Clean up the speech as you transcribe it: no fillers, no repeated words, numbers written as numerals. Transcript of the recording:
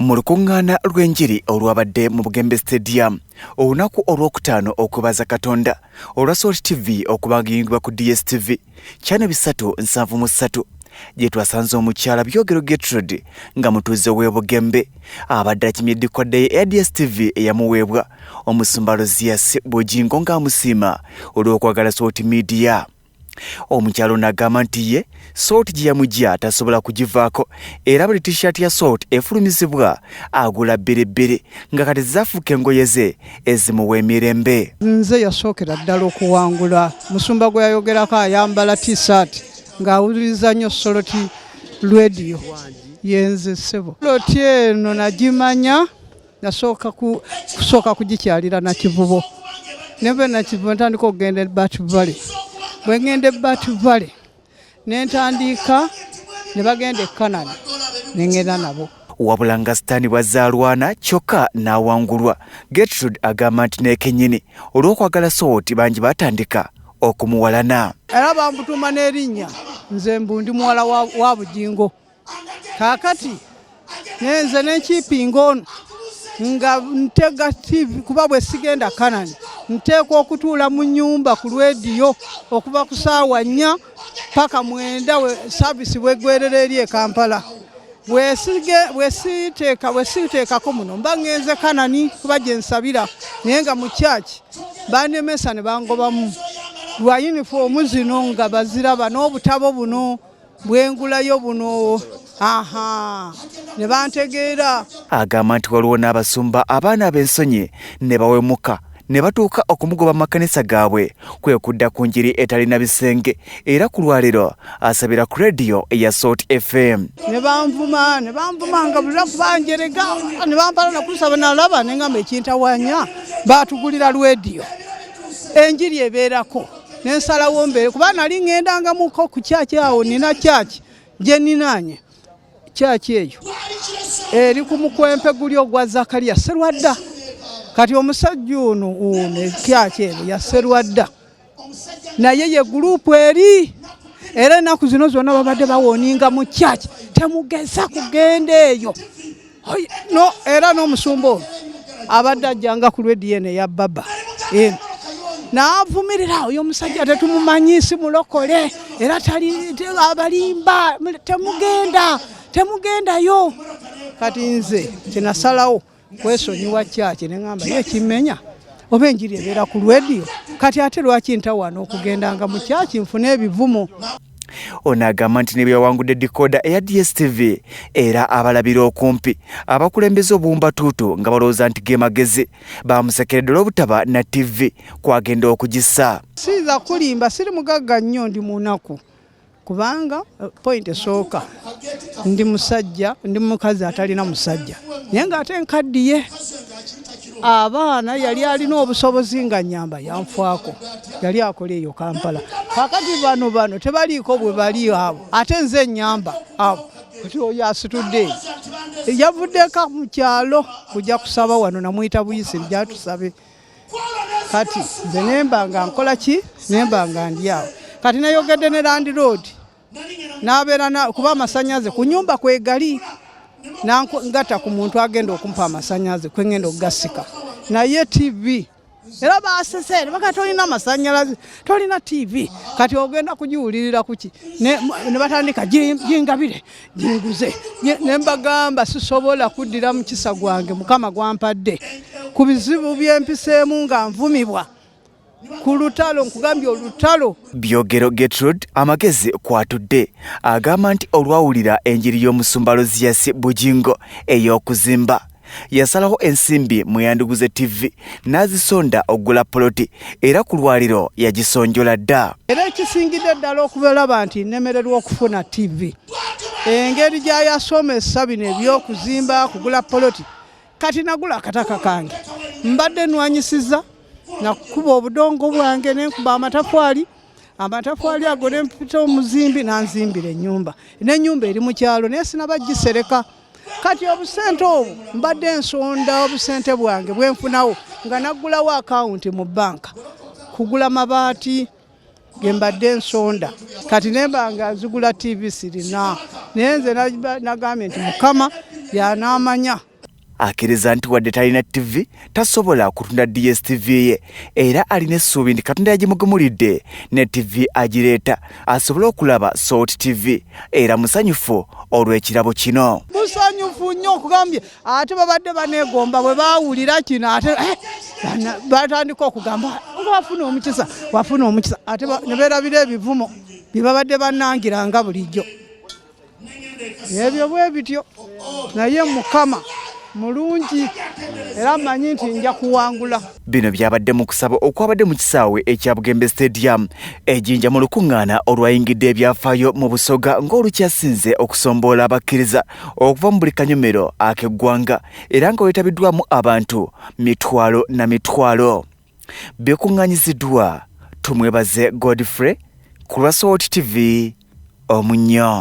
Mu lukuŋŋaana lw'enjiri olwabadde mu Bugembe Stadium olunaku olwokutaano okubaza Katonda olwa Salt TV okubagiyingibwa ku DSTV channel 373 gye twasanze omukyala Byogero Gertrude nga mutuuze w'e Bugembe abadde akimye kodde ya DSTV eyamuweebwa omusumba Rosias Bujingo ng'amusiima olw'okwagala Salt Media. Omukyalo n'agamba nti ye Salt gye yamugya tasobola kugivaako era buli t-shirt ya Salt efulumizibwa agula bbiribbiri nga kati zafuuka engoye ze ezimuwa emirembe. Nze yasookera ddala okuwangula musumba gwe yayogerako ayambala t-shirt ng'awuliriza nnyo Salt radio yenze ssebo. Salt eno nagimanya kusooka kugikyalira Nakivubo neve Nakivubo ntandika okugenda Bat Valley. Bwe ngende Bat Valley n'entandika ne bagenda e Canaan ne ngenda nabo. Wabula nga Sitaani bw'azzaalwana kyokka n'awangulwa. Gertrude agamba nti n'ekennyini olw'okwagala Salt bangi batandika okumuwalana. Era bambutuuma n'erinnya nze mbu ndi muwala wa Bujingo. Kaakati nenze n'enkiipinga ono nga ntega TV kuba bwe sigenda Canaan nteekwa okutuula mu nnyumba ku lwediyo okuva ku ssaawa 4 paka 9 saavisi bw'eggwerera eri e Kampala. Bwesiteekako muno mba ngenze Canaan kuba gye nsabira naye nga mu kyaki bannemesa ne bangobamu lwa yunifoomu zino nga baziraba n'obutabo buno bwengulayo buno. Ne bantegeera. Agamba nti waliwo n'abasumba abaana ab'ensonyi ne bawemuka ne batuuka okumugoba makanisa gaabwe kwe kudda ku njiri etalina bisenge era ku lwaliro asabira ku radio eya Salt FM. Ne banvuma nga bulaku banjerega ne bampala nakusaba nalaba nengamba ekintawanya batugulira radio enjiri ebeerako nensalawo mbere kuba nali ŋŋendanga muko ku kyaki awo nina kyaki gye ninaanye kyaki eyo eri ku mukwempe guli ogwa Zakariya Serwadda. Kati omusajja ono kyaki eno ya Serwadda naye ye gurupu eri era ennaku zino zonna babadde bawoninga mu kyaki temugeza kugenda eyo no. Era n'omusumba ono abadde ajjanga ku lwediyo ya baba eno n'avumirira oyo omusajja tetumumanyi si mulokole era abalimba temugendayo. Kati nze kinasalawo kwesonyiwa kyaki ne ŋŋamba ye kimenya oba enjiri ebeera ku lwediyo kati ate lwaki ntawaana okugendanga mu kyaki nfune ebivumo. Ono agamba nti ne byawangudde decoder eya DSTV era abalabira okumpi abakulembeza obuwumbatuutu nga balowooza nti ge magezi bamusekeredde olw'obutaba na TV kwagenda okugissa. Siiza kulimba siri mugagga nnyo ndi munaku kubanga point esooka ndi musajja ndi mukazi atalina musajja naye ng'ate nkaddiye abaana yali alina obusobozi nga nnyamba yanfaako yali akola eyo Kampala. Kakati bano tebaliiko bwe bali abo ate nze nnyamba abo kati oyo asitudde yavuddeko mu kyalo kujja kusaba wano namuyita Buyisiri gyatusabe. Kati nze nemba nga nkola ki nemba nga ndi awo kati nayogedde ne landlord n'abeera kuba amasannyalaze ku nnyumba kwegali ngata ku muntu agenda okumpa amasannyalaze kwe ngenda okugasika naye TV era baseseere baka tolina amasannyalaze tolina TV kati ogenda kugiwulirira kuki ne batandika gingabire ginguze ne mbagamba sisobola kuddira mu kisa gwange Mukama gwampadde ku bizibu byempiseemu nga nvumibwa ku lutalo nkugambye olutalo. Byogero Gertrude amagezi kwatudde agamba nti olwawulira enjiri y'omusumba Rosias Bujingo ey'okuzimba yasalaho ensimbi mu yanduguze TV n'azisonda oggula poloti era ku lwaliro yagisonjola dda. Era ekisingidde ddala okubalaba nti nnemererwa okufuna TV engeri gy'ayasomesa bino eby'okuzimba kugula poloti kati nagula akataka kange mbadde nwanyisiza nakuba obudongo bwange nenkuba amatafwali ago nempita omuzimbi nanzimbira ennyumba n'ennyumba eri mu kyalo naye sinabagisereka. Kati obusente obwo mbadde nsonda obusente bwange bwenfunawo nga naggulawo akawunti mu banka kugula mabaati ge mbadde nsonda kati nemba nga nzigula TV sirina naye nze nagambye nti Mukama y'anaamanya akkiriza nti wadde talina TV tasobola kutunda DSTV ye era alina essuubi nti Katonda yagimugumulidde ne TV agireeta asobole okulaba Salt TV era musanyufu olw'ekirabo kino. Musanyufu nnyo okugambye ate babadde baneegomba bwe baawulira kino ate batandika okugamba wafuna omukisa ate ne beerabira ebivumo bye babadde bannangiranga bulijjo. Ebyo bwe bityo naye Mukama mulungi era manyi nti nja kuwangula. Bino byabadde mu kusaba okwabadde mu kisaawe ekya Bugembe Stadium ejjinja mu lukuŋŋaana olwayingidde ebyafaayo mu Busoga ng'olukyasinze okusomboola abakkiriza okuva mu buli kanyomero ak'eggwanga era nga weetabiddwamu abantu mitwalo na mitwalo. Bikuŋŋaanyiziddwa tumwebaze Godfrey ku lwa Salt TV Omunnyo.